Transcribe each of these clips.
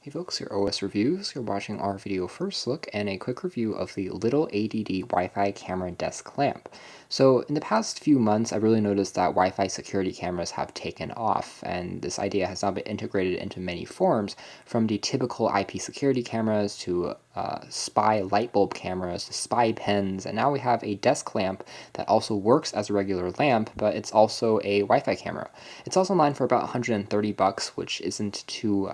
Hey folks, your OS Reviews. You're watching our video first look and a quick review of the Littleadd Wi-Fi camera desk lamp. So in the past few months, I've really noticed that Wi-Fi security cameras have taken off, and this idea has now been integrated into many forms, from the typical IP security cameras to spy light bulb cameras to spy pens, and now we have a desk lamp that also works as a regular lamp, but it's also a Wi-Fi camera. It's also online for about 130 bucks, which isn't too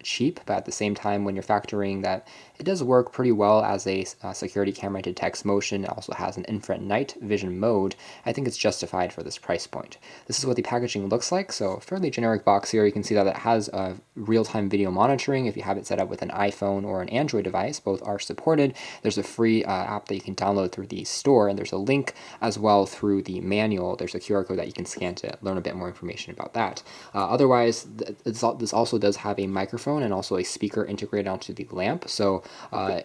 cheap, but at the same time, when you're factoring that it does work pretty well as a security camera, detects motion, it also has an infrared night vision mode, I think it's justified for this price point. This is what the packaging looks like, so fairly generic box here. You can see that it has real-time video monitoring if you have it set up with an iPhone or an Android device. Both are supported. There's a free app that you can download through the store, and there's a link as well through the manual. There's a QR code that you can scan to learn a bit more information about that. Otherwise, this also does have a microphone and also a speaker integrated onto the lamp. So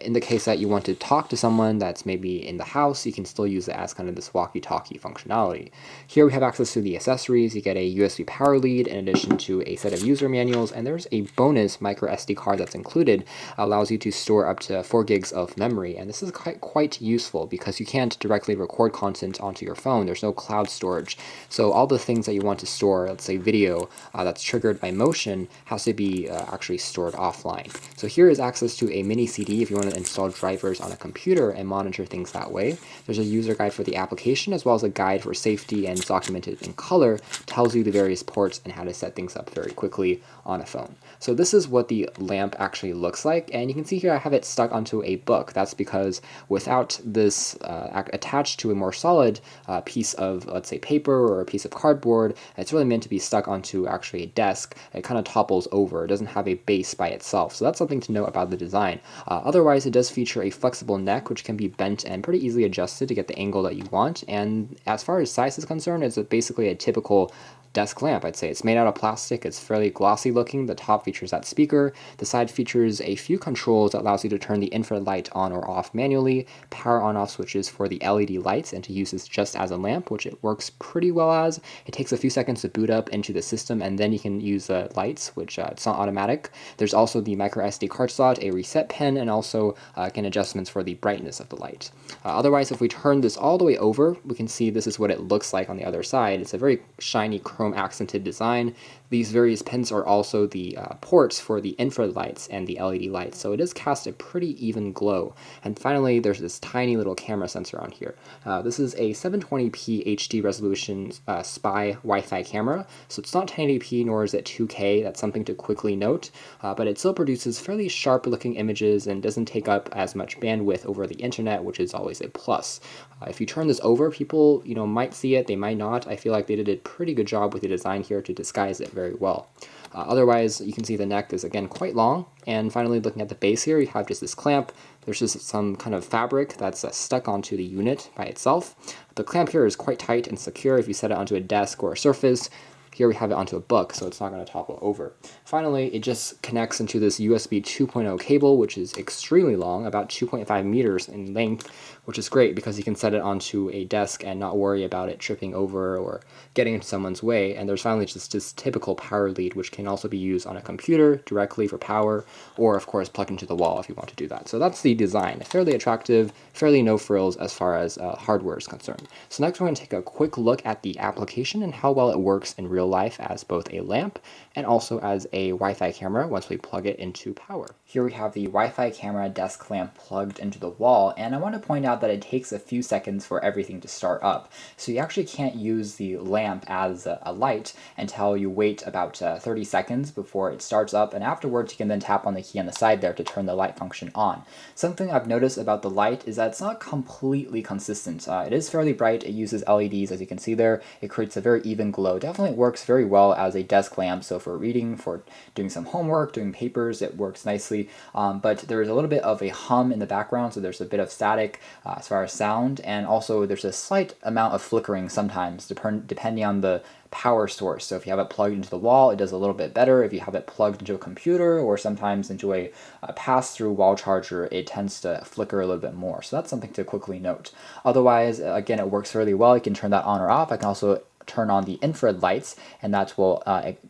in the case that you want to talk to someone that's maybe in the house, you can still use it as kind of this walkie-talkie functionality. Here we have access to the accessories. You get a USB power lead in addition to a set of user manuals, and there's a bonus micro SD card that's included. Allows you to store up to 4 gigs of memory, and this is quite useful because you can't directly record content onto your phone. There's no cloud storage. So all the things that you want to store, let's say video, that's triggered by motion, has to be actually stored offline. So here is access to a mini CD if you want to install drivers on a computer and monitor things that way. There's a user guide for the application as well as a guide for safety, and it's documented in color, tells you the various ports and how to set things up very quickly on a phone. So this is what the lamp actually looks like, and you can see here I have it stuck onto a book. That's because without this attached to a more solid piece of, let's say, paper or a piece of cardboard, it's really meant to be stuck onto actually a desk. It kind of topples over. It doesn't have a base by itself, so that's something to note about the design. Otherwise, it does feature a flexible neck, which can be bent and pretty easily adjusted to get the angle that you want, and as far as size is concerned, it's basically a typical desk lamp, I'd say. It's made out of plastic, it's fairly glossy looking. The top features that speaker, the side features a few controls that allows you to turn the infrared light on or off manually, power on off switches for the LED lights, and to use this just as a lamp, which it works pretty well as. It takes a few seconds to boot up into the system, and then you can use the lights, which it's not automatic. There's also the micro SD card slot, a reset pen, and also again adjustments for the brightness of the light. Otherwise, if we turn this all the way over, we can see this is what it looks like on the other side. It's a very shiny chrome accented design. These various pins are also the ports for the infrared lights and the LED lights, so it does cast a pretty even glow. And finally, there's this tiny little camera sensor on here. This is a 720p HD resolution SPY Wi-Fi camera, so it's not 1080p nor is it 2K. That's something to quickly note, but it still produces fairly sharp looking images and doesn't take up as much bandwidth over the internet, which is always a plus. If you turn this over, people might see it, they might not. I feel like they did a pretty good job with the design here to disguise it very well. Otherwise, you can see the neck is again quite long. And finally, looking at the base here, you have just this clamp. There's just some kind of fabric that's stuck onto the unit by itself. The clamp here is quite tight and secure if you set it onto a desk or a surface. Here we have it onto a book, so it's not going to topple over. Finally, it just connects into this USB 2.0 cable, which is extremely long, about 2.5 meters in length, which is great because you can set it onto a desk and not worry about it tripping over or getting into someone's way. And there's finally just this typical power lead, which can also be used on a computer directly for power, or of course plugged into the wall if you want to do that. So that's the design. Fairly attractive, fairly no frills as far as hardware is concerned. So next we're going to take a quick look at the application and how well it works in real life as both a lamp and also as a Wi-Fi camera once we plug it into power. Here we have the Wi-Fi camera desk lamp plugged into the wall, and I want to point out that it takes a few seconds for everything to start up. So you actually can't use the lamp as a light until you wait about 30 seconds before it starts up, and afterwards you can then tap on the key on the side there to turn the light function on. Something I've noticed about the light is that it's not completely consistent. It is fairly bright, it uses LEDs as you can see there, it creates a very even glow. Definitely works very well as a desk lamp, so for reading, for doing some homework, doing papers, it works nicely, but there is a little bit of a hum in the background, so there's a bit of static as far as sound, and also there's a slight amount of flickering sometimes depending on the power source. So if you have it plugged into the wall, it does a little bit better. If you have it plugged into a computer or sometimes into a pass-through wall charger, it tends to flicker a little bit more. So that's something to quickly note. Otherwise, again, it works really well. You can turn that on or off. I can also turn on the infrared lights, and that will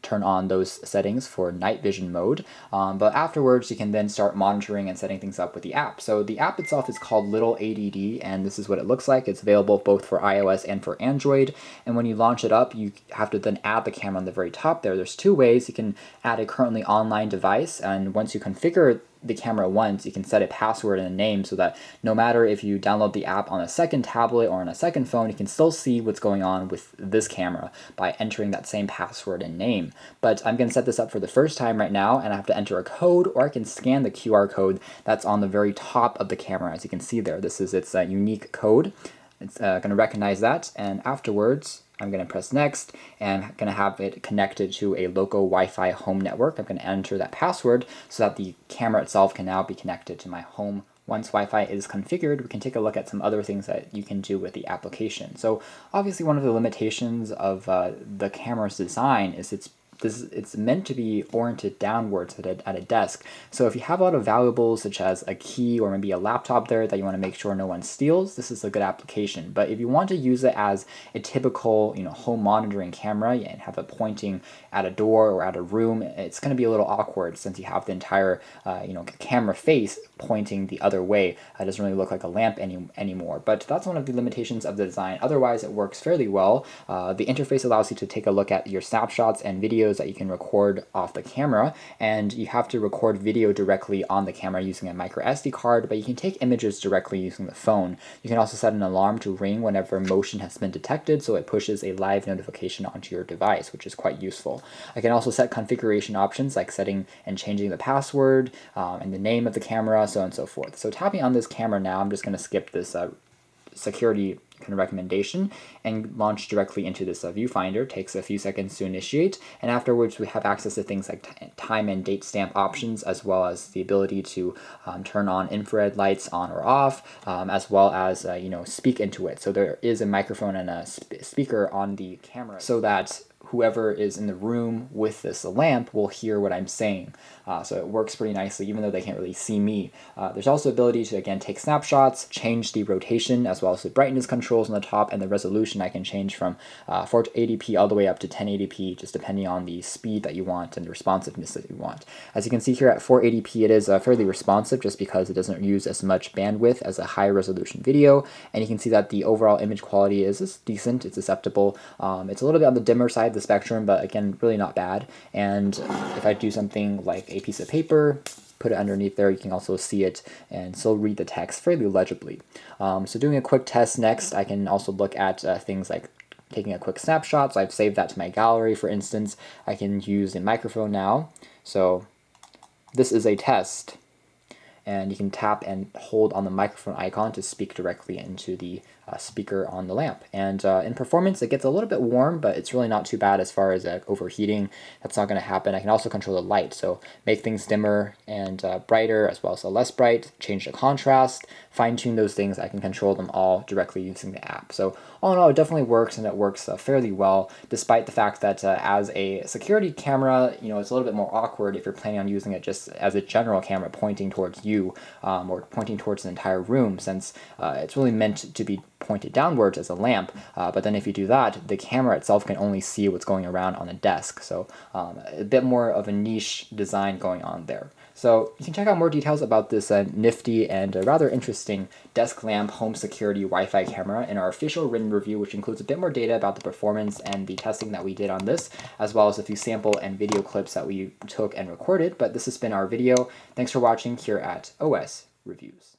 turn on those settings for night vision mode. But afterwards, you can then start monitoring and setting things up with the app. So the app itself is called Littleadd, and this is what it looks like. It's available both for iOS and for Android. And when you launch it up, you have to then add the camera on the very top there. There's two ways. You can add a currently online device, and once you configure the camera once, you can set a password and a name so that no matter if you download the app on a second tablet or on a second phone, you can still see what's going on with this camera by entering that same password and name. But I'm going to set this up for the first time right now, and I have to enter a code, or I can scan the QR code that's on the very top of the camera. As you can see there, this is its unique code. It's going to recognize that, and afterwards I'm going to press next, and I'm going to have it connected to a local Wi-Fi home network. I'm going to enter that password so that the camera itself can now be connected to my home. Once Wi-Fi is configured, we can take a look at some other things that you can do with the application. So obviously one of the limitations of the camera's design is it's meant to be oriented downwards at a desk. So if you have a lot of valuables such as a key or maybe a laptop there that you want to make sure no one steals, this is a good application. But if you want to use it as a typical home monitoring camera and have it pointing at a door or at a room, it's going to be a little awkward since you have the entire camera face pointing the other way. It doesn't really look like a lamp anymore. But that's one of the limitations of the design. Otherwise, it works fairly well. The interface allows you to take a look at your snapshots and videos that you can record off the camera, and you have to record video directly on the camera using a micro SD card, but you can take images directly using the phone. You can also set an alarm to ring whenever motion has been detected, so it pushes a live notification onto your device, which is quite useful. I can also set configuration options like setting and changing the password and the name of the camera, so on and so forth. So tapping on this camera now, I'm just going to skip this security kind of recommendation and launch directly into this viewfinder. It takes a few seconds to initiate, and afterwards we have access to things like time and date stamp options, as well as the ability to turn on infrared lights on or off, as well as speak into it. So there is a microphone and a speaker on the camera so that whoever is in the room with this lamp will hear what I'm saying. So it works pretty nicely, even though they can't really see me. There's also ability to, again, take snapshots, change the rotation, as well as the brightness controls on the top, and the resolution I can change from 480p all the way up to 1080p, just depending on the speed that you want and the responsiveness that you want. As you can see here at 480p, it is fairly responsive just because it doesn't use as much bandwidth as a high resolution video, and you can see that the overall image quality is decent, it's acceptable. It's a little bit on the dimmer side of the spectrum, but again, really not bad. And if I do something like a piece of paper, put it underneath there, you can also see it and still read the text fairly legibly. So doing a quick test next, I can also look at things like taking a quick snapshot. So I've saved that to my gallery, for instance. I can use a microphone now. So this is a test, and you can tap and hold on the microphone icon to speak directly into the speaker on the lamp. And in performance, it gets a little bit warm, but it's really not too bad as far as overheating. That's not going to happen. I can also control the light, so make things dimmer and brighter, as well as less bright, change the contrast, fine-tune those things. I can control them all directly using the app. So all in all, it definitely works, and it works fairly well, despite the fact that as a security camera, it's a little bit more awkward if you're planning on using it just as a general camera pointing towards you or pointing towards the entire room, since it's really meant to be pointed downwards as a lamp, but then if you do that, the camera itself can only see what's going around on the desk. So a bit more of a niche design going on there. So you can check out more details about this nifty and rather interesting desk lamp home security Wi-Fi camera in our official written review, which includes a bit more data about the performance and the testing that we did on this, as well as a few sample and video clips that we took and recorded. But this has been our video. Thanks for watching here at OS Reviews.